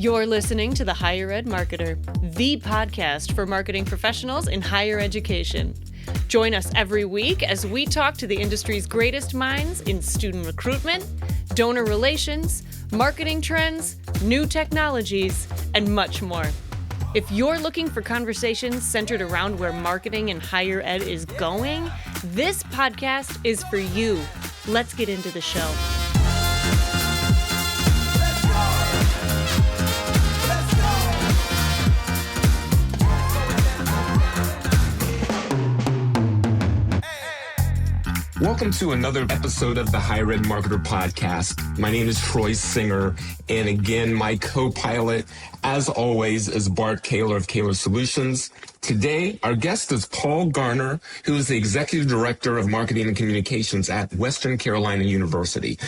You're listening to The Higher Ed Marketer, the podcast for marketing professionals in higher education. Join us every week as we talk to the industry's greatest minds in student recruitment, donor relations, marketing trends, new technologies, and much more. If you're looking for conversations centered around where marketing in higher ed is going, this podcast is for you. Let's get into the show. Welcome to another episode of the Higher Ed Marketer Podcast. My name is Troy Singer, and again, my co-pilot, as always, is Bart Caylor of Caylor Solutions. Today, our guest is Paul Garner, who is the Executive Director of Marketing and Communications at Western Carolina University.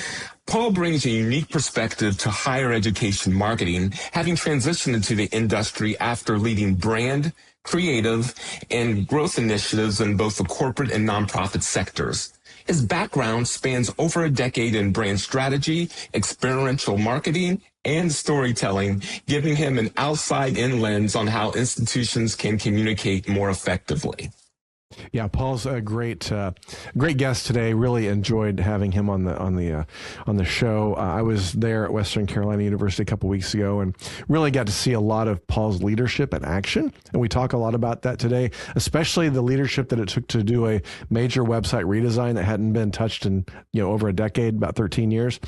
Paul brings a unique perspective to higher education marketing, having transitioned into the industry after leading brand, creative, and growth initiatives in both the corporate and nonprofit sectors. His background spans over a decade in brand strategy, experiential marketing, and storytelling, giving him an outside-in lens on how institutions can communicate more effectively. Yeah, Paul's a great guest today. Really enjoyed having him on the show. I was there at Western Carolina University a couple weeks ago and really got to see a lot of Paul's leadership in action. And we talk a lot about that today, especially the leadership that it took to do a major website redesign that hadn't been touched in over a decade, about 13 years.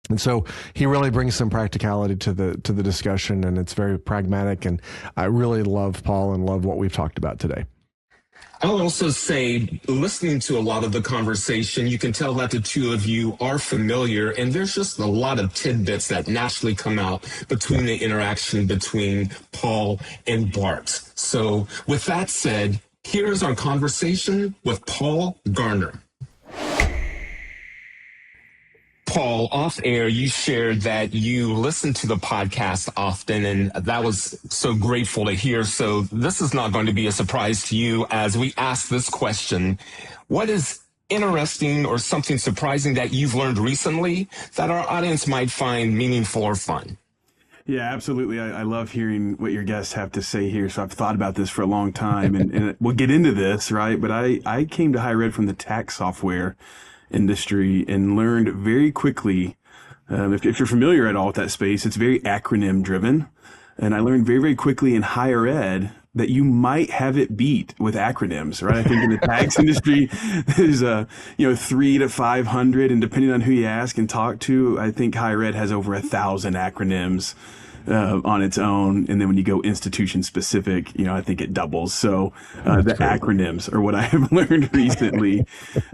And so he really brings some practicality to the discussion, and it's very pragmatic. And I really love Paul and love what we've talked about today. I'll also say, listening to a lot of the conversation, you can tell that the two of you are familiar, and there's just a lot of tidbits that naturally come out between the interaction between Paul and Bart. So with that said, here's our conversation with Paul Garner. Paul, off air, you shared that you listen to the podcast often, and that was so grateful to hear. So this is not going to be a surprise to you as we ask this question. What is interesting or something surprising that you've learned recently that our audience might find meaningful or fun? Yeah, absolutely. I love hearing what your guests have to say here. So I've thought about this for a long time, and we'll get into this, right? But I came to higher ed from the tax software industry and learned very quickly, if you're familiar at all with that space, it's very acronym driven. And I learned very, very quickly in higher ed that you might have it beat with acronyms, right? I think in the tax industry, there's 300 to 500, and depending on who you ask and talk to, I think higher ed has over 1,000 acronyms on its own. And then when you go institution specific, I think it doubles. So the acronyms are what I have learned recently.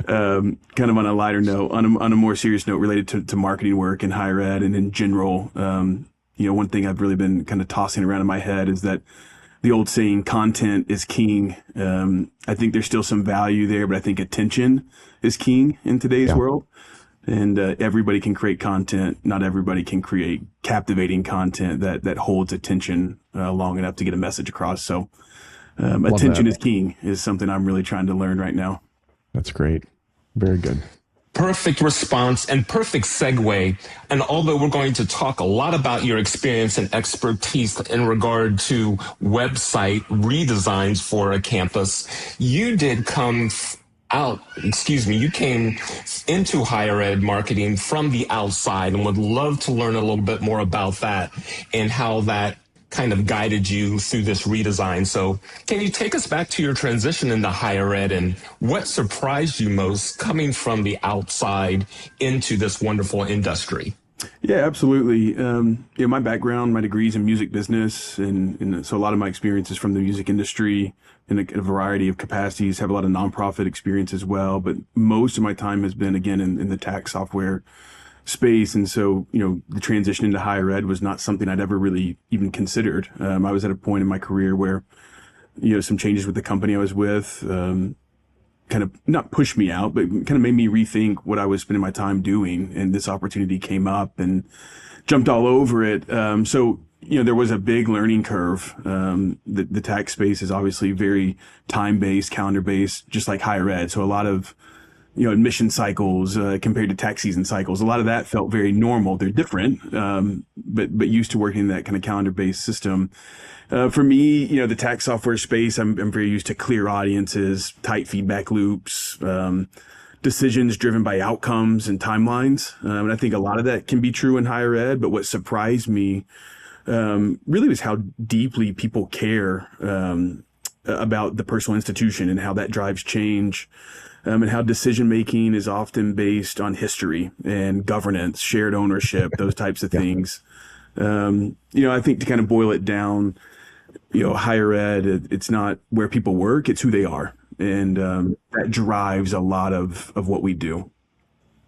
Kind of on a lighter note, on a more serious note related to marketing work in higher ed and in general, one thing I've really been kind of tossing around in my head is that the old saying, content is king. I think there's still some value there, but I think attention is king in today's world. And everybody can create content. Not everybody can create captivating content that holds attention long enough to get a message across. So attention is king is something I'm really trying to learn right now. That's great. Very good. Perfect response and perfect segue. And although we're going to talk a lot about your experience and expertise in regard to website redesigns for a campus, you did you came into higher ed marketing from the outside, and would love to learn a little bit more about that and how that kind of guided you through this redesign. So can you take us back to your transition into higher ed and what surprised you most coming from the outside into this wonderful industry? Yeah, absolutely. My background, my degree's in music business, and so a lot of my experience is from the music industry in a variety of capacities, have a lot of nonprofit experience as well. But most of my time has been, again, in the tax software space. And so, the transition into higher ed was not something I'd ever really even considered. I was at a point in my career where, some changes with the company I was with, kind of not pushed me out, but kind of made me rethink what I was spending my time doing. And this opportunity came up and jumped all over it. So there was a big learning curve. The tax space is obviously very time-based, calendar-based, just like higher ed. So a lot of admission cycles compared to tax season cycles. A lot of that felt very normal. They're different, but used to working in that kind of calendar-based system. For me, the tax software space, I'm very used to clear audiences, tight feedback loops, decisions driven by outcomes and timelines. And I think a lot of that can be true in higher ed. But what surprised me really was how deeply people care about the personal institution and how that drives change. And how decision making is often based on history and governance, shared ownership, those types of things. I think to kind of boil it down, higher ed, it's not where people work, it's who they are. And that drives a lot of what we do.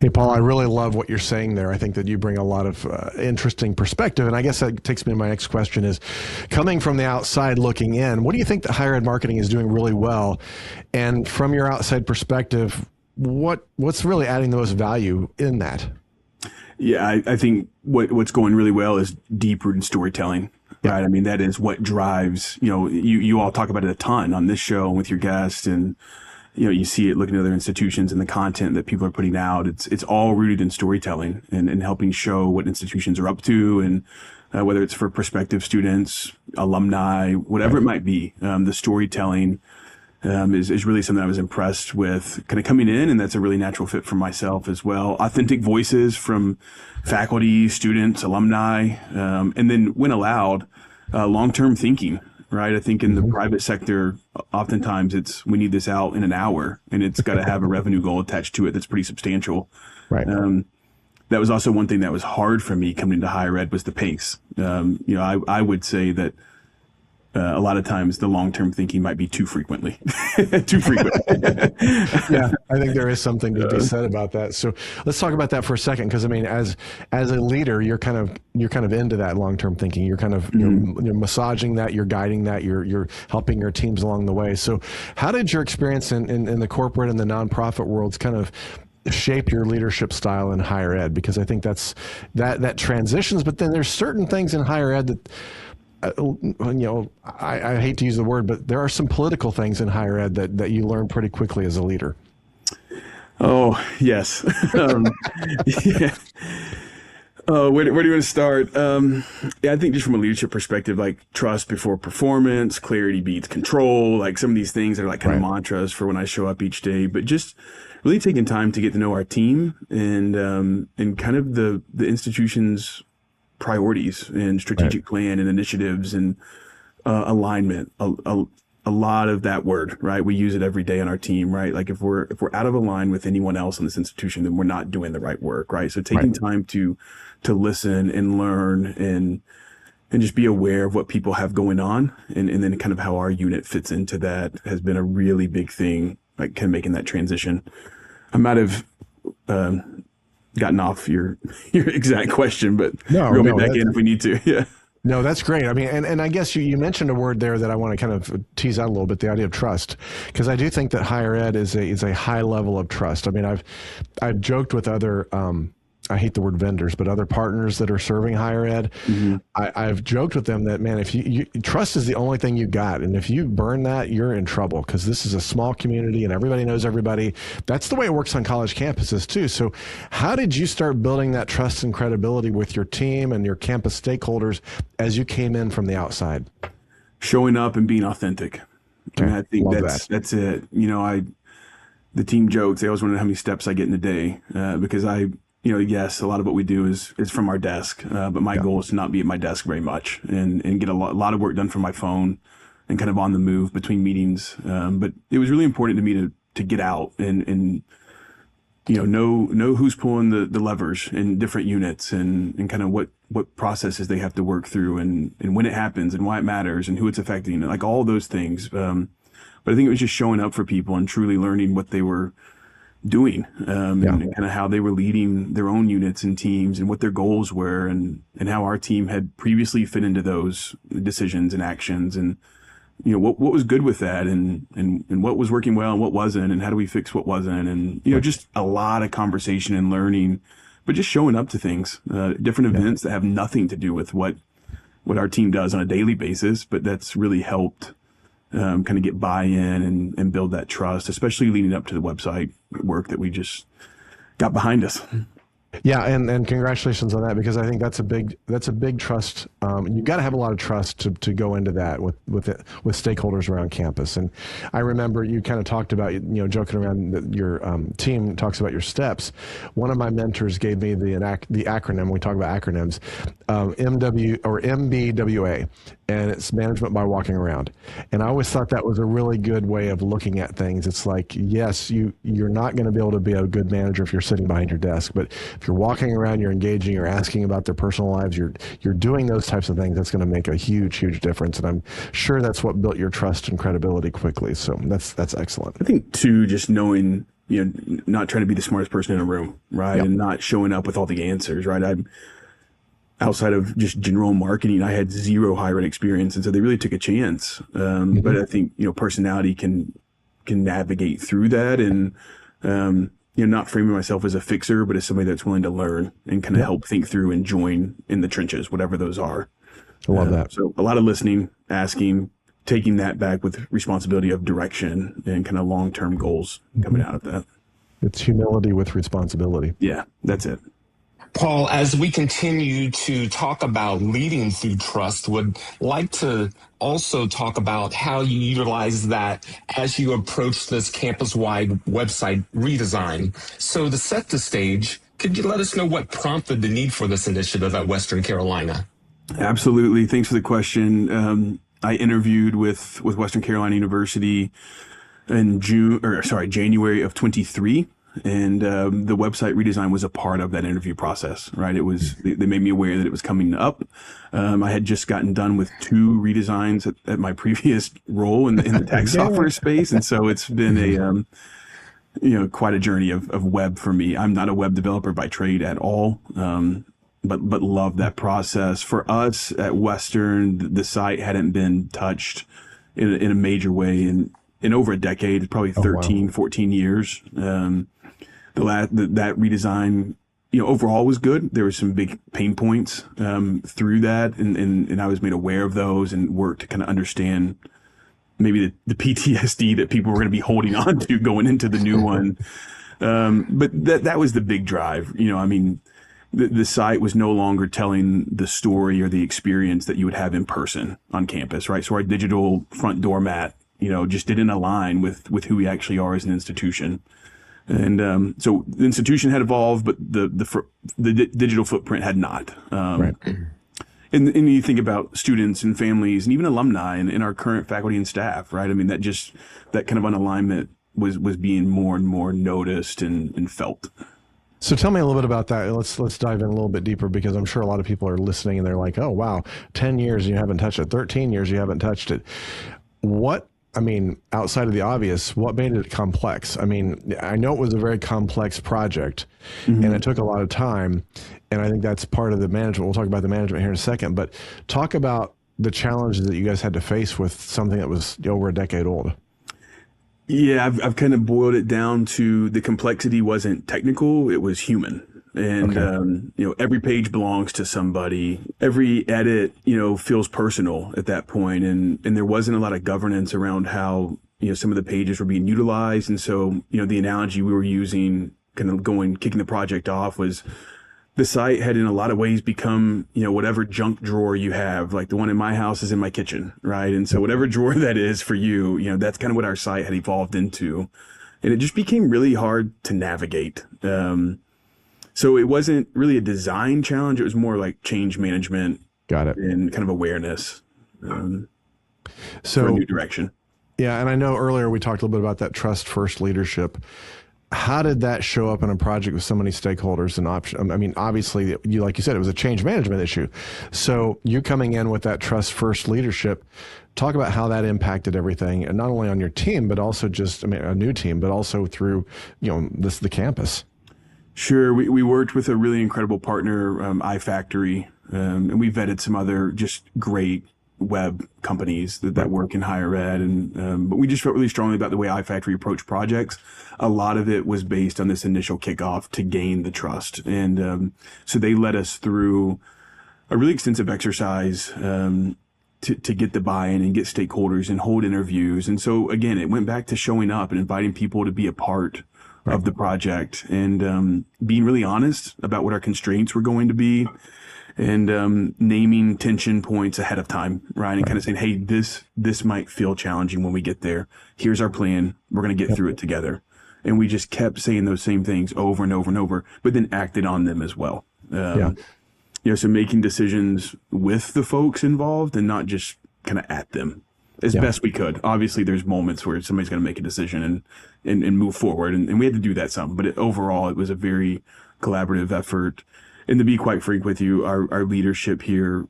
Hey, Paul, I really love what you're saying there. I think that you bring a lot of interesting perspective. And I guess that takes me to my next question is, coming from the outside looking in, what do you think that higher ed marketing is doing really well? And from your outside perspective, what's really adding the most value in that? Yeah, I think what's going really well is deep-rooted storytelling. Yeah. Right. I mean, that is what drives, you all talk about it a ton on this show and with your guests, and you see it looking at other institutions and the content that people are putting out. It's all rooted in storytelling and helping show what institutions are up to, and whether it's for prospective students, alumni, whatever it might be. The storytelling is really something I was impressed with kind of coming in, and that's a really natural fit for myself as well. Authentic voices from faculty, students, alumni, and then when allowed, long-term thinking. Right. I think in the private sector, oftentimes we need this out in an hour, and it's got to have a revenue goal attached to it that's pretty substantial. Right. That was also one thing that was hard for me coming into higher ed was the pace. I would say that a lot of times the long-term thinking might be too frequent. Yeah, I think there is something to be said about that. So let's talk about that for a second, because I mean, as a leader, you're kind of into that long-term thinking. You're kind of you're massaging that, you're guiding that, you're helping your teams along the way. So how did your experience in the corporate and the nonprofit worlds kind of shape your leadership style in higher ed? Because I think that transitions, but then there's certain things in higher ed that I hate to use the word, but there are some political things in higher ed that you learn pretty quickly as a leader. Oh, yes. Yeah. Where do you want to start? I think just from a leadership perspective, like trust before performance, clarity beats control, like some of these things are like kind of mantras for when I show up each day, but just really taking time to get to know our team and kind of the institution's priorities and strategic plan and initiatives and alignment. A lot of that word, right? We use it every day on our team, right? Like if we're out of line with anyone else in this institution, then we're not doing the right work, right? So taking time to listen and learn and just be aware of what people have going on, and then kind of how our unit fits into that has been a really big thing, like kind of making that transition. I might have gotten off your exact question, but reel me back in if we need to. Yeah. No, that's great. I mean, and I guess you mentioned a word there that I want to kind of tease out a little bit, the idea of trust, because I do think that higher ed is a high level of trust. I mean, I've joked with other, I hate the word vendors, but other partners that are serving higher ed. I've joked with them that, man, if you trust is the only thing you got. And if you burn that, you're in trouble, because this is a small community and everybody knows everybody. That's the way it works on college campuses too. So how did you start building that trust and credibility with your team and your campus stakeholders as you came in from the outside? Showing up and being authentic. Okay. I think that's it. The team jokes, they always wonder how many steps I get in a day, because yes, a lot of what we do is from our desk, but my goal is to not be at my desk very much and get a lot of work done from my phone and kind of on the move between meetings. But it was really important to me to get out and know who's pulling the levers in different units and kind of what processes they have to work through and when it happens and why it matters and who it's affecting, like all those things. But I think it was just showing up for people and truly learning what they were doing and kind of how they were leading their own units and teams and what their goals were and how our team had previously fit into those decisions and actions and what was good with that and what was working well and what wasn't and how do we fix what wasn't and just a lot of conversation and learning, but just showing up to things, different events that have nothing to do with what our team does on a daily basis, but that's really helped kind of get buy-in and build that trust, especially leading up to the website work that we just got behind us. Yeah, and congratulations on that, because I think that's a big trust. You've got to have a lot of trust to go into that with stakeholders around campus. And I remember you kind of talked about, joking around that your team talks about your steps. One of my mentors gave me the acronym. We talk about acronyms, MBWA, and it's management by walking around. And I always thought that was a really good way of looking at things. It's like, yes, you're not going to be able to be a good manager if you're sitting behind your desk, but if you're walking around, you're engaging, you're asking about their personal lives, you're doing those types of things, that's going to make a huge difference. And I'm sure that's what built your trust and credibility quickly. So that's excellent. I think too, just knowing, not trying to be the smartest person in a room, right? Yep. And not showing up with all the answers, right? I'm outside of just general marketing, I had zero higher ed experience. And so they really took a chance. But I think, personality can navigate through that, and, not framing myself as a fixer, but as somebody that's willing to learn and kind of help think through and join in the trenches, whatever those are. I love that. So a lot of listening, asking, taking that back with responsibility of direction and kind of long-term goals coming out of that. It's humility with responsibility. Yeah, that's it. Paul, as we continue to talk about leading through trust, would like to also talk about how you utilize that as you approach this campus-wide website redesign. So to set the stage, could you let us know what prompted the need for this initiative at Western Carolina? Absolutely. Thanks for the question. I interviewed with Western Carolina University in January of 23. And the website redesign was a part of that interview process, right? They made me aware that it was coming up. I had just gotten done with 2 redesigns at my previous role in the tax software space. And so it's been quite a journey of web for me. I'm not a web developer by trade at all, but love that process. For us at Western, the site hadn't been touched in a major way in over a decade, probably 13, 14 years. That redesign, overall was good. There were some big pain points through that, and I was made aware of those and worked to kind of understand maybe the PTSD that people were going to be holding on to going into the new one. But that was the big drive. The site was no longer telling the story or the experience that you would have in person on campus, right? So our digital front door mat, just didn't align with who we actually are as an institution. And so the institution had evolved, but the digital footprint had not. Right. And you think about students and families and even alumni and our current faculty and staff, right? I mean, that kind of unalignment was being more and more noticed and felt. So tell me a little bit about that. Let's dive in a little bit deeper, because I'm sure a lot of people are listening and they're like, oh, wow, 10 years and you haven't touched it. 13 years you haven't touched it. Outside of the obvious, what made it complex? I know it was a very complex project, and it took a lot of time, and I think that's part of the management. We'll talk about the management here in a second, but talk about the challenges that you guys had to face with something that was over a decade old. Yeah, I've kind of boiled it down to the complexity wasn't technical, it was human. And, every page belongs to somebody. Every edit, feels personal at that point. And there wasn't a lot of governance around how, some of the pages were being utilized. And so, the analogy we were using, kind of kicking the project off, was the site had in a lot of ways become, whatever junk drawer you have. Like the one in my house is in my kitchen, right? And so whatever drawer that is for you, that's kind of what our site had evolved into. And it just became really hard to navigate. So it wasn't really a design challenge. It was more like change management. Got it. And kind of awareness for a new direction. Yeah. And I know earlier we talked a little bit about that trust first leadership. How did that show up in a project with so many stakeholders and options? Obviously, like you said, it was a change management issue. So you coming in with that trust first leadership, talk about how that impacted everything, and not only on your team, but also a new team, but also through, the campus. Sure. We worked with a really incredible partner, iFactory, and we vetted some other just great web companies that work in higher ed. But we just felt really strongly about the way iFactory approached projects. A lot of it was based on this initial kickoff to gain the trust. And so they led us through a really extensive exercise to get the buy-in and get stakeholders and hold interviews. And so again, it went back to showing up and inviting people to be a part of the project, and being really honest about what our constraints were going to be, and naming tension points ahead of time, right? And kind of saying, hey, this might feel challenging when we get there. Here's our plan. We're going to get through it together. And we just kept saying those same things over and over and over, but then acted on them as well. So making decisions with the folks involved and not just kind of at them as best we could. Obviously, there's moments where somebody's going to make a decision and move forward. And we had to do that some, but overall, it was a very collaborative effort. And to be quite frank with you, our leadership here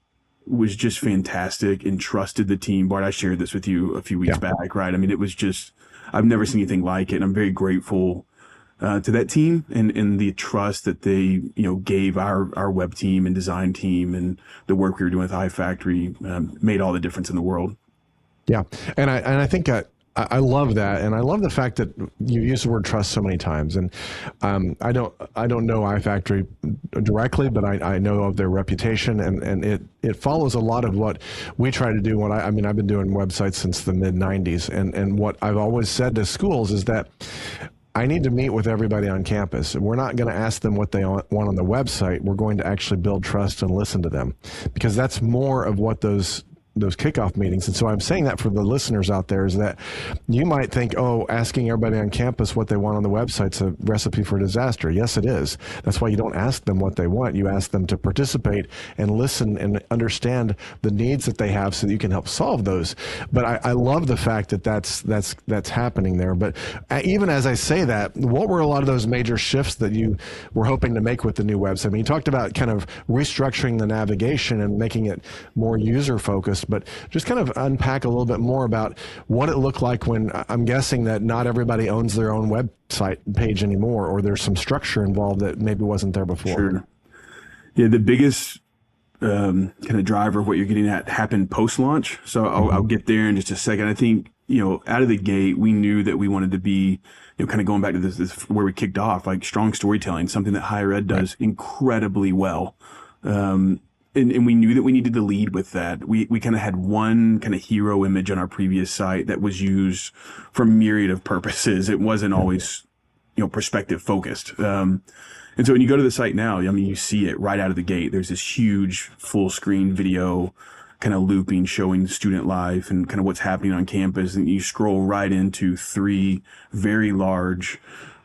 was just fantastic and trusted the team. Bart, I shared this with you a few weeks back, right? I mean, it was just, I've never seen anything like it. And I'm very grateful to that team and the trust that they, gave our web team and design team, and the work we were doing with iFactory made all the difference in the world. Yeah. And I think I love that, and I love the fact that you use the word trust so many times. And I don't know iFactory directly, but I know of their reputation, and it follows a lot of what we try to do. I've been doing websites since the mid '90s, and what I've always said to schools is that I need to meet with everybody on campus. We're not going to ask them what they want on the website. We're going to actually build trust and listen to them, because that's more of what those kickoff meetings. And so I'm saying that for the listeners out there, is that you might think, asking everybody on campus what they want on the website's a recipe for disaster. Yes, it is. That's why you don't ask them what they want. You ask them to participate and listen and understand the needs that they have so that you can help solve those. But I love the fact that that's happening there. But even as I say that, what were a lot of those major shifts that you were hoping to make with the new website? I mean, you talked about kind of restructuring the navigation and making it more user focused, but just kind of unpack a little bit more about what it looked like when, I'm guessing that not everybody owns their own website page anymore, or there's some structure involved that maybe wasn't there before. Sure. Yeah, the biggest kind of driver of what you're getting at happened post-launch. So I'll get there in just a second. I think, out of the gate, we knew that we wanted to be, kind of going back to this where we kicked off, like strong storytelling, something that higher ed does incredibly well. And we knew that we needed to lead with that. We kind of had one kind of hero image on our previous site that was used for a myriad of purposes. It wasn't always, perspective focused. And so when you go to the site now, you see it right out of the gate. There's this huge full screen video kind of looping, showing student life and kind of what's happening on campus. And you scroll right into 3 very large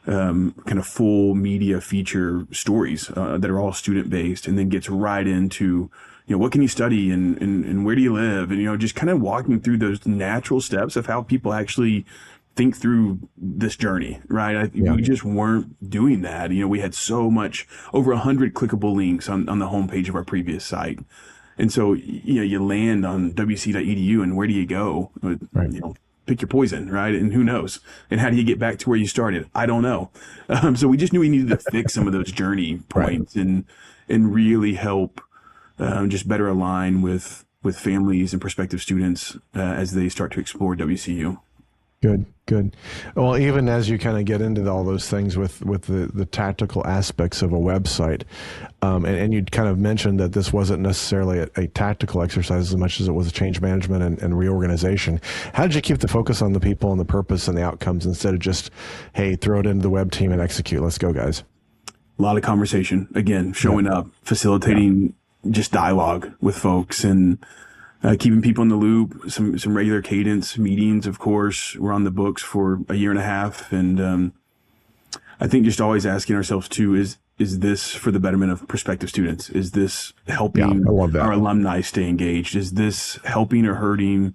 kind of full media feature stories that are all student based, and then gets right into, what can you study and where do you live? And, just kind of walking through those natural steps of how people actually think through this journey, right? We just weren't doing that. We had so much, over 100 clickable links on the homepage of our previous site. And so, you land on wc.edu, and where do you go? Right. Pick your poison, right? And who knows? And how do you get back to where you started? I don't know. So we just knew we needed to fix some of those journey points and really help just better align with families and prospective students as they start to explore WCU. Good. Well, even as you kind of get into all those things with the tactical aspects of a website, and you'd kind of mentioned that this wasn't necessarily a tactical exercise as much as it was a change management and reorganization. How did you keep the focus on the people and the purpose and the outcomes instead of just, hey, throw it into the web team and execute? Let's go, guys. A lot of conversation, again, showing up, facilitating just dialogue with folks, and keeping people in the loop, some regular cadence meetings, of course. We're on the books for a year and a half. And I think just always asking ourselves too, is this for the betterment of prospective students? Is this helping our alumni stay engaged? Is this helping or hurting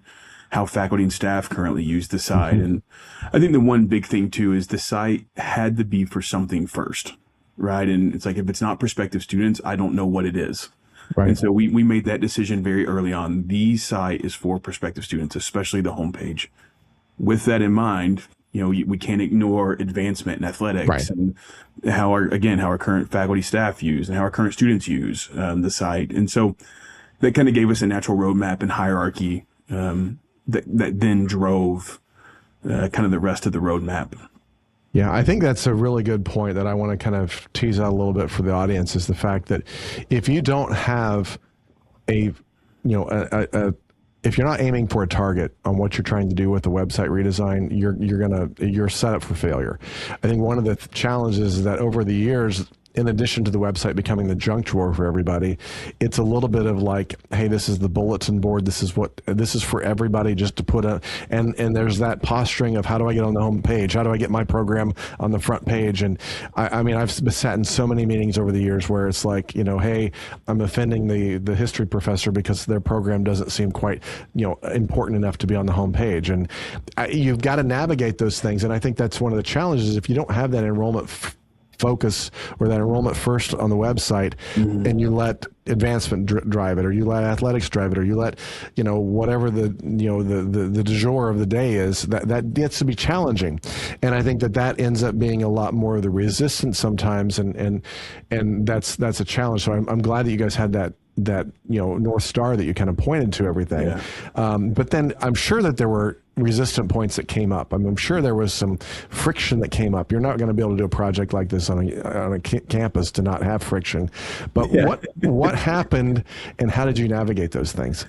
how faculty and staff currently use the site? And I think the one big thing too is the site had to be for something first, right? And it's like, if it's not prospective students, I don't know what it is. Right. And so we made that decision very early on. The site is for prospective students, especially the homepage. With that in mind, we can't ignore advancement in athletics and how our current faculty staff use and how our current students use the site. And so that kind of gave us a natural roadmap and hierarchy that then drove kind of the rest of the roadmap. Yeah, I think that's a really good point that I want to kind of tease out a little bit for the audience, is the fact that if you don't have a if you're not aiming for a target on what you're trying to do with the website redesign, you're set up for failure. I think one of the challenges is that over the years, in addition to the website becoming the junk drawer for everybody, it's a little bit of like, hey, this is the bulletin board. This is for everybody just to put and there's that posturing of how do I get on the home page? How do I get my program on the front page? And I mean, I've sat in so many meetings over the years where it's like, hey, I'm offending the history professor because their program doesn't seem quite, important enough to be on the home page. And you've got to navigate those things. And I think that's one of the challenges if you don't have that enrollment focus or that enrollment first on the website, and you let advancement drive it, or you let athletics drive it, or you let whatever the du jour of the day is, that gets to be challenging. And I think that ends up being a lot more of the resistance sometimes, and that's a challenge. So I'm glad that you guys had that North Star that you kind of pointed to everything. Yeah. But then I'm sure that there were resistant points that came up. I'm sure there was some friction that came up. You're not going to be able to do a project like this on a campus to not have friction. But what happened, and how did you navigate those things?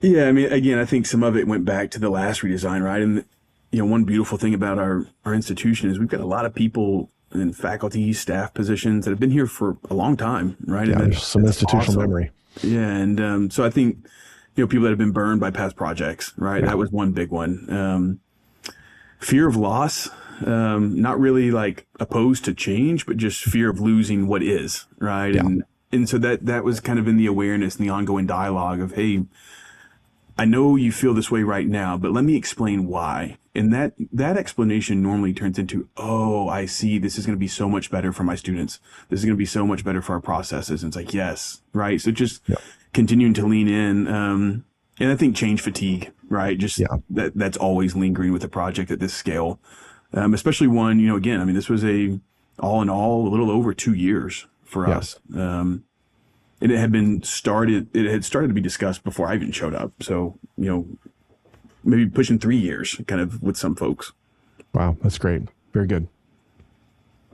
Yeah, I mean, again, I think some of it went back to the last redesign, right? And one beautiful thing about our institution is we've got a lot of people in faculty, staff positions that have been here for a long time, right? Yeah, and there's some institutional awesome memory. Yeah, and so I think people that have been burned by past projects, right? Yeah. That was one big one. Fear of loss, not really like opposed to change, but just fear of losing what is, right? Yeah. And so that was kind of in the awareness and the ongoing dialogue of, hey, I know you feel this way right now, but let me explain why. And that explanation normally turns into, oh, I see. This is going to be so much better for my students. This is going to be so much better for our processes. And it's like, yes, right. So just continuing to lean in. And I think change fatigue, right? Just that's always lingering with a project at this scale, especially one, again, I mean, this was all in all, a little over 2 years for us. And it had started to be discussed before I even showed up. So, maybe pushing 3 years kind of with some folks. Wow. That's great. Very good.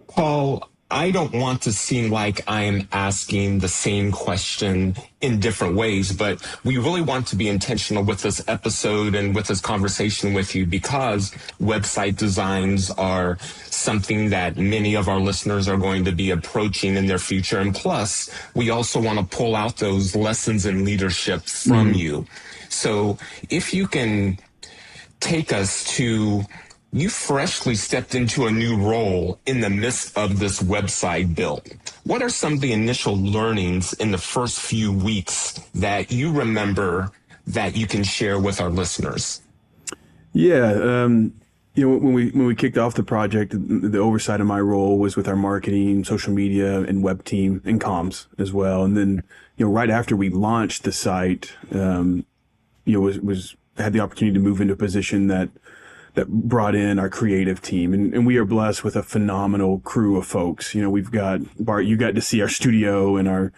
Paul, I don't want to seem like I'm asking the same question in different ways, but we really want to be intentional with this episode and with this conversation with you because website designs are something that many of our listeners are going to be approaching in their future. And plus, we also want to pull out those lessons in leadership from you. So if you can take us to, you freshly stepped into a new role in the midst of this website build. What are some of the initial learnings in the first few weeks that you remember that you can share with our listeners? Yeah, when we kicked off the project, the oversight of my role was with our marketing, social media, and web team, and comms as well. And then, right after we launched the site, had the opportunity to move into a position that brought in our creative team. And we are blessed with a phenomenal crew of folks. We've got, Bart, you got to see our studio and our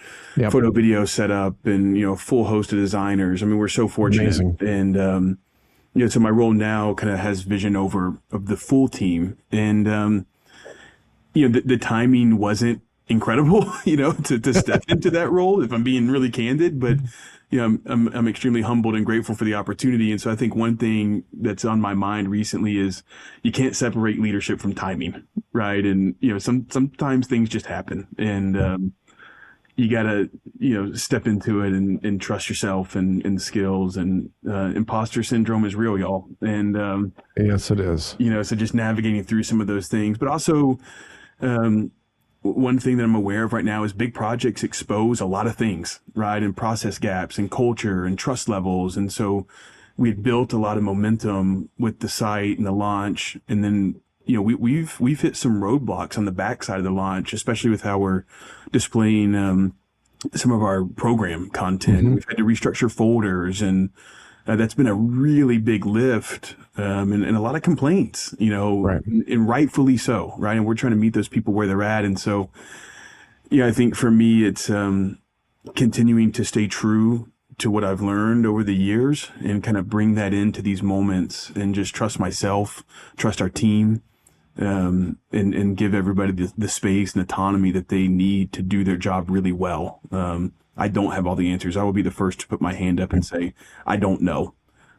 photo video setup and, a full host of designers. I mean, we're so fortunate. Amazing. And, so my role now kind of has vision of the full team. And, the timing wasn't incredible, to step into that role, if I'm being really candid, but I'm extremely humbled and grateful for the opportunity. And so I think one thing that's on my mind recently is you can't separate leadership from timing, right? And, sometimes things just happen and, you gotta, step into it and trust yourself and skills, and, imposter syndrome is real, y'all. And, yes, it is. So just navigating through some of those things, but also, one thing that I'm aware of right now is big projects expose a lot of things, right? And process gaps and culture and trust levels. And so we had built a lot of momentum with the site and the launch. And then, we've hit some roadblocks on the backside of the launch, especially with how we're displaying, some of our program content. We've had to restructure folders, and that's been a really big lift, and a lot of complaints, right. And rightfully so, right? And we're trying to meet those people where they're at. And so, I think for me, it's continuing to stay true to what I've learned over the years and kind of bring that into these moments and just trust myself, trust our team, and give everybody the space and autonomy that they need to do their job really well. I don't have all the answers. I will be the first to put my hand up and say, I don't know.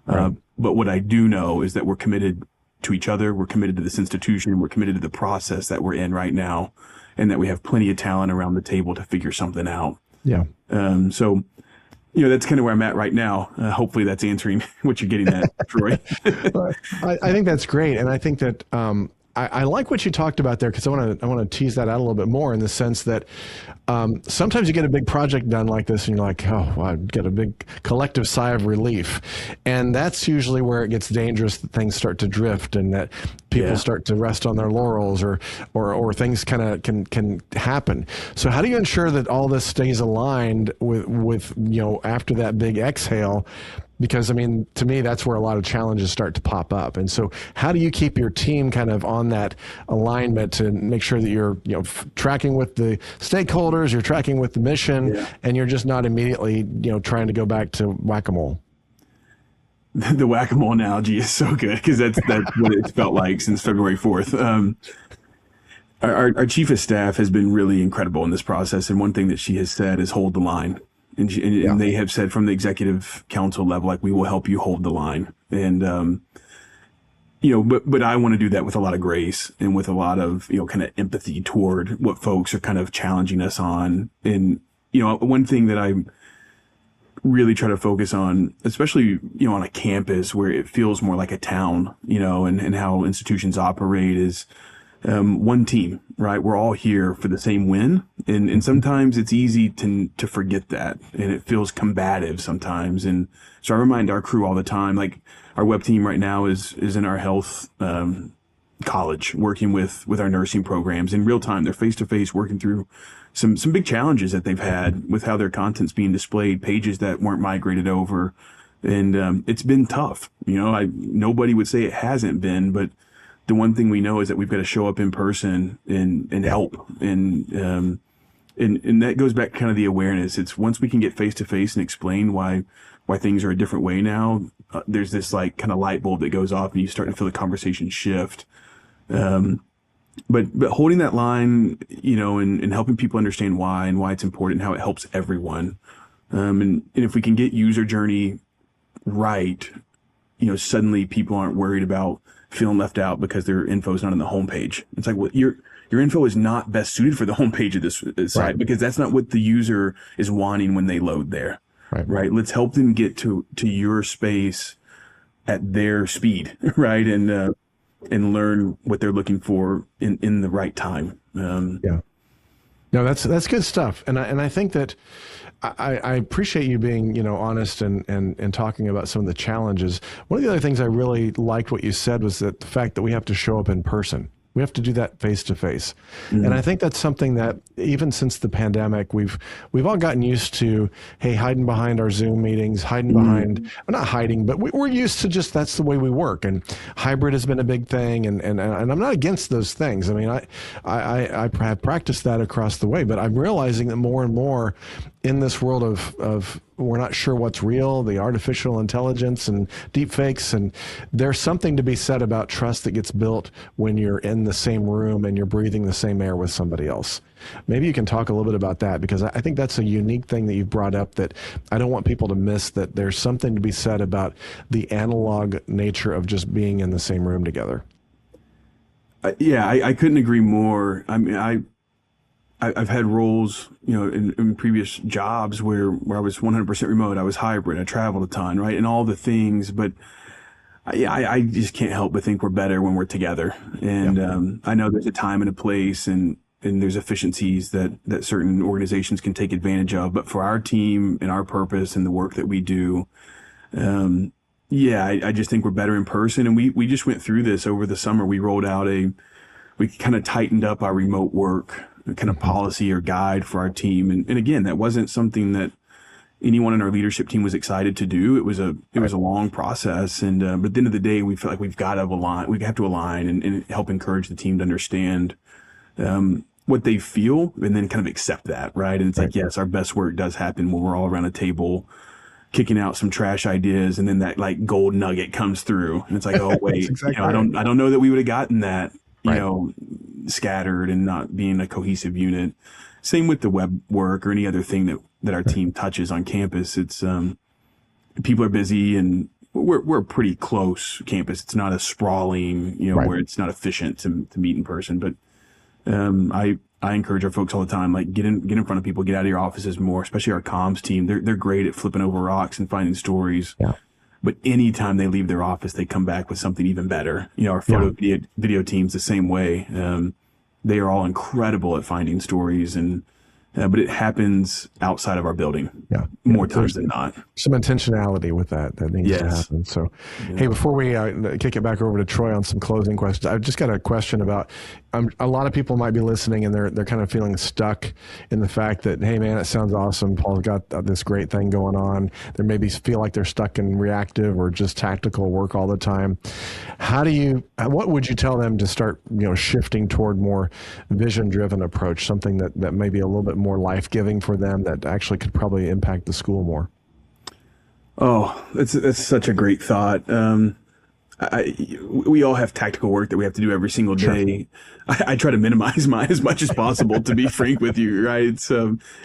Right. But what I do know is that we're committed to each other. We're committed to this institution. We're committed to the process that we're in right now, and that we have plenty of talent around the table to figure something out. Yeah. So, that's kind of where I'm at right now. Hopefully that's answering what you're getting at, Troy. I think that's great. And I think that, I like what you talked about there, because I want to tease that out a little bit more, in the sense that sometimes you get a big project done like this and you're like, oh, well, I get a big collective sigh of relief. And that's usually where it gets dangerous, that things start to drift and that people start to rest on their laurels, or things kind of can happen. So how do you ensure that all this stays aligned with after that big exhale? Because, I mean, to me, that's where a lot of challenges start to pop up. And so how do you keep your team kind of on that alignment to make sure that you're, tracking with the stakeholders, you're tracking with the mission, and you're just not immediately, trying to go back to whack-a-mole? The whack-a-mole analogy is so good, because that's what it's felt like since February 4th. Our chief of staff has been really incredible in this process. And one thing that she has said is hold the line. And they have said from the executive council level, like, we will help you hold the line. And, but I want to do that with a lot of grace and with a lot of, kind of empathy toward what folks are kind of challenging us on. And, one thing that I really try to focus on, especially, on a campus where it feels more like a town, and how institutions operate, is one team, right? We're all here for the same win. And sometimes it's easy to forget that, and it feels combative sometimes. And so I remind our crew all the time, like, our web team right now is in our health college, working with our nursing programs in real time. They're face to face, working through some big challenges that they've had with how their content's being displayed, pages that weren't migrated over. And it's been tough. Nobody would say it hasn't been, but the one thing we know is that we've got to show up in person and help. And that goes back to kind of the awareness. It's once we can get face to face and explain why things are a different way now, there's this like kind of light bulb that goes off and you start to feel the conversation shift. But holding that line, and helping people understand why and why it's important, how it helps everyone. And if we can get user journey right, suddenly people aren't worried about feeling left out because their info is not on the homepage. It's like, well, your info is not best suited for the homepage of this site, because that's not what the user is wanting when they load there. Right. Let's help them get to your space at their speed, right? And learn what they're looking for in the right time. No, that's good stuff. And I think that I appreciate you being, honest and talking about some of the challenges. One of the other things I really liked what you said was that the fact that we have to show up in person. We have to do that face to face. And I think that's something that even since the pandemic, we've all gotten used to, hey, hiding behind our Zoom meetings, hiding behind, well, not hiding, but we're used to just, that's the way we work. And hybrid has been a big thing. And I'm not against those things. I mean, I have practiced that across the way, but I'm realizing that more and more in this world of we're not sure what's real, the artificial intelligence and deep fakes, and there's something to be said about trust that gets built when you're in the same room and you're breathing the same air with somebody else. Maybe you can talk a little bit about that, because I think that's a unique thing that you've brought up that I don't want people to miss, that there's something to be said about the analog nature of just being in the same room together. I couldn't agree more. I mean, I've had roles, in previous jobs where I was 100% remote. I was hybrid. I traveled a ton, right? And all the things, but I just can't help but think we're better when we're together. And I know there's a time and a place, and there's efficiencies that certain organizations can take advantage of. But for our team and our purpose and the work that we do, I just think we're better in person. And we just went through this over the summer. We rolled out we kind of tightened up our remote work kind of policy or guide for our team. And again, that wasn't something that anyone in our leadership team was excited to do. It was a long process. And, but at the end of the day, we feel like we have to align and help encourage the team to understand, what they feel, and then kind of accept that. Right. And it's like, yes, our best work does happen when we're all around a table kicking out some trash ideas. And then that like gold nugget comes through, and it's like, oh wait, exactly I don't know that we would have gotten that, scattered and not being a cohesive unit. Same with the web work or any other thing that that our team touches on campus. It's people are busy, and we're a pretty close campus. It's not a sprawling, Right. where it's not efficient to meet in person. But I encourage our folks all the time, like get in front of people, get out of your offices more, especially our comms team. They're great at flipping over rocks and finding stories. Yeah. But anytime they leave their office, they come back with something even better. Our photo video team's the same way. They are all incredible at finding stories, and but it happens outside of our building more times than not. Some intentionality with that needs to Yes. happen. So, hey, before we kick it back over to Troy on some closing questions, I've just got a question about a lot of people might be listening and they're kind of feeling stuck in the fact that, hey, man, it sounds awesome. Paul's got this great thing going on. They maybe feel like they're stuck in reactive or just tactical work all the time. What would you tell them to start, shifting toward more vision-driven approach, something that may be a little bit more life-giving for them that actually could probably impact the school more? Oh, that's such a great thought. We all have tactical work that we have to do every single day. Sure. I try to minimize mine as much as possible, to be frank with you, right? It's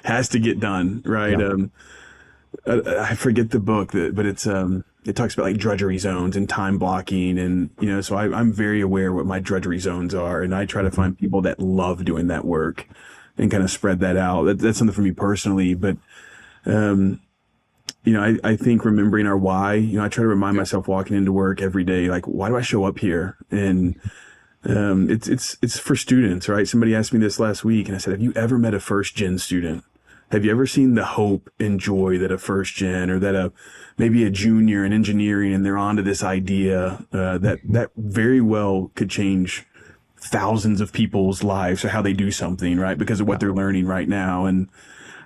has to get done, right? Yeah. I forget the book, but it's it talks about like drudgery zones and time blocking, and so I'm very aware what my drudgery zones are, and I try to find people that love doing that work and kind of spread that out. That's something for me personally, but I think remembering our why, I try to remind myself walking into work every day, like, why do I show up here? And it's for students, right? Somebody asked me this last week, and I said, have you ever met a first gen student? Have you ever seen the hope and joy that a first gen, or that maybe a junior in engineering, and they're onto this idea that very well could change thousands of people's lives, or how they do something, right? Because of what they're learning right now. And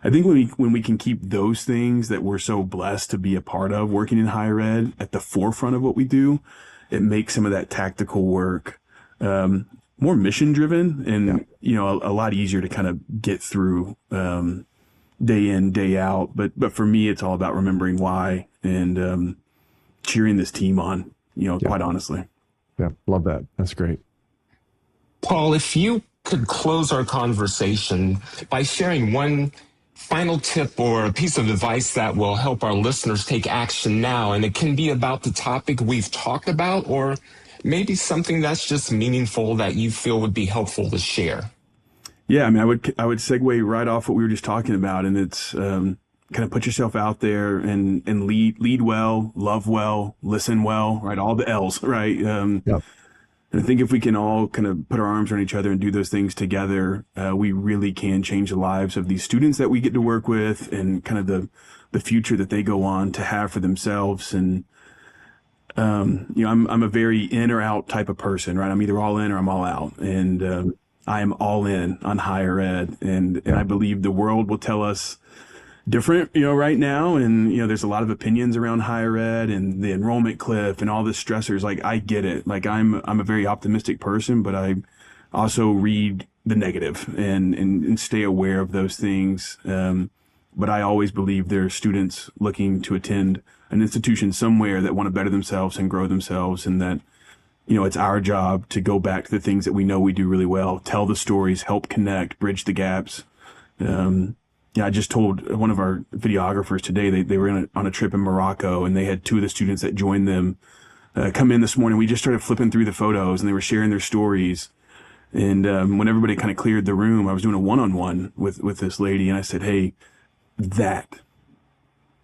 I think when we can keep those things that we're so blessed to be a part of working in higher ed at the forefront of what we do, it makes some of that tactical work more mission driven, and a lot easier to kind of get through day in, day out. But for me, it's all about remembering why and cheering this team on, quite honestly. Yeah, love that. That's great. Paul, if you could close our conversation by sharing one final tip or a piece of advice that will help our listeners take action now, and it can be about the topic we've talked about, or maybe something that's just meaningful that you feel would be helpful to share. Yeah, I mean, I would segue right off what we were just talking about, and it's kind of put yourself out there and lead well, love well, listen well, right? All the L's, right? Yep. And I think if we can all kind of put our arms around each other and do those things together, we really can change the lives of these students that we get to work with, and kind of the future that they go on to have for themselves. And I'm a very in or out type of person, right? I'm either all in or I'm all out, and I am all in on higher ed, and I believe the world will tell us different, right now. And, there's a lot of opinions around higher ed and the enrollment cliff and all the stressors. Like, I get it. Like, I'm a very optimistic person, but I also read the negative and stay aware of those things. But I always believe there are students looking to attend an institution somewhere that want to better themselves and grow themselves, and that, it's our job to go back to the things that we know we do really well, tell the stories, help connect, bridge the gaps. I just told one of our videographers today, they were on a trip in Morocco, and they had two of the students that joined them come in this morning. We just started flipping through the photos, and they were sharing their stories. And when everybody kind of cleared the room, I was doing a one-on-one with this lady, and I said, hey,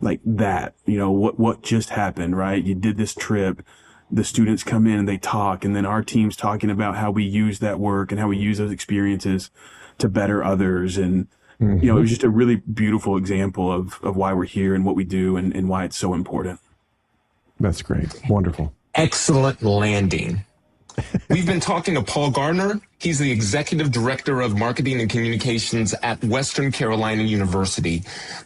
what just happened, right? You did this trip. The students come in and they talk, and then our team's talking about how we use that work and how we use those experiences to better others. And it was just a really beautiful example of why we're here and what we do, and why it's so important. That's great. Wonderful. Excellent landing. We've been talking to Paul Gardner. He's the Executive Director of Marketing and Communications at Western Carolina University.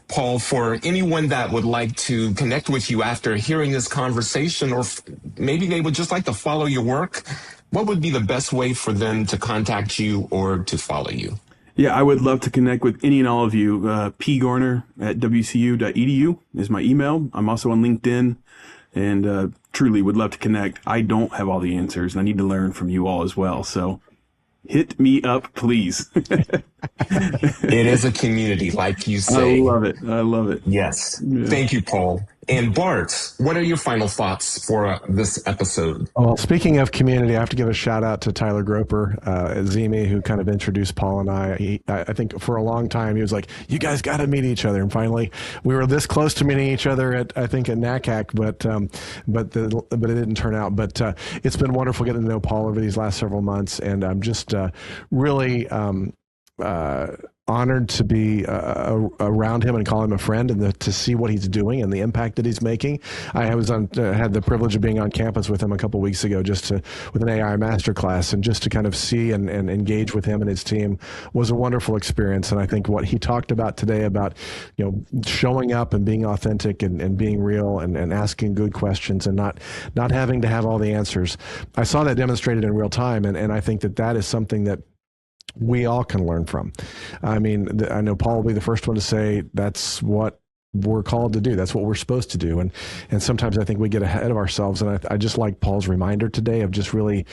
Paul, for anyone that would like to connect with you after hearing this conversation, or maybe they would just like to follow your work, what would be the best way for them to contact you or to follow you? Yeah, I would love to connect with any and all of you. pgarner@wcu.edu is my email. I'm also on LinkedIn, and truly would love to connect. I don't have all the answers, and I need to learn from you all as well. So hit me up, please. It is a community, like you say. I love it. I love it. Yes. Yeah. Thank you, Paul. And Bart, what are your final thoughts for this episode? Well, speaking of community, I have to give a shout out to Tyler Groper at Zemi, who kind of introduced Paul and I. I think for a long time, he was like, you guys got to meet each other. And finally, we were this close to meeting each other at NACAC, but it didn't turn out. But it's been wonderful getting to know Paul over these last several months. And I'm just really honored to be around him and call him a friend, and to see what he's doing and the impact that he's making. I was had the privilege of being on campus with him a couple weeks ago, with an AI masterclass, and just to kind of see and engage with him and his team was a wonderful experience. And I think what he talked about today about, showing up and being authentic and being real and asking good questions and not having to have all the answers. I saw that demonstrated in real time, and I think that is something that we all can learn from. I mean, I know Paul will be the first one to say that's what we're called to do. That's what we're supposed to do. And sometimes I think we get ahead of ourselves. And I just like Paul's reminder today of just really,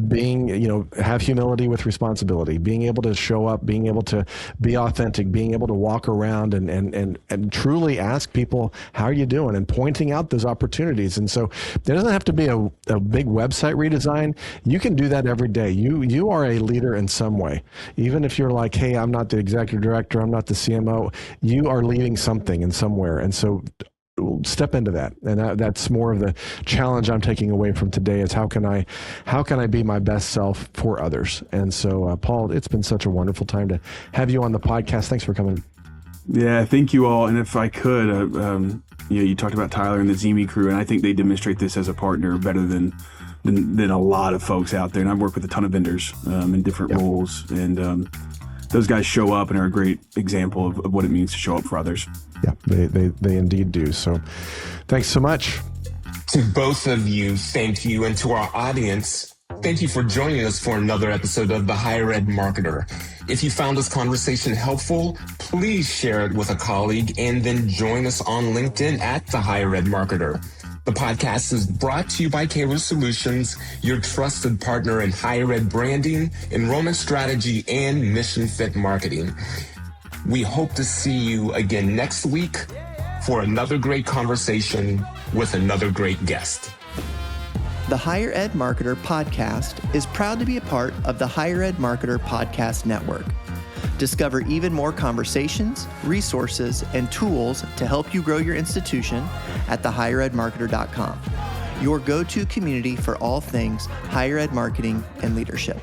being, have humility with responsibility, being able to show up, being able to be authentic, being able to walk around and truly ask people, how are you doing? And pointing out those opportunities. And so there doesn't have to be a big website redesign. You can do that every day. You are a leader in some way. Even if you're like, hey, I'm not the executive director, I'm not the CMO, you are leading something in somewhere. And so step into that. And that's more of the challenge I'm taking away from today is how can I be my best self for others? And so, Paul, it's been such a wonderful time to have you on the podcast. Thanks for coming. Yeah, thank you all. And if I could, you talked about Tyler and the Zemi crew, and I think they demonstrate this as a partner better than a lot of folks out there. And I've worked with a ton of vendors in different roles, and those guys show up and are a great example of what it means to show up for others. Yeah, they indeed do. So thanks so much. To both of you, thank you. And to our audience, thank you for joining us for another episode of The Higher Ed Marketer. If you found this conversation helpful, please share it with a colleague and then join us on LinkedIn at The Higher Ed Marketer. The podcast is brought to you by Caylor Solutions, your trusted partner in higher ed branding, enrollment strategy, and mission fit marketing. We hope to see you again next week for another great conversation with another great guest. The Higher Ed Marketer podcast is proud to be a part of the Higher Ed Marketer Podcast Network. Discover even more conversations, resources, and tools to help you grow your institution at thehigheredmarketer.com, your go-to community for all things higher ed marketing and leadership.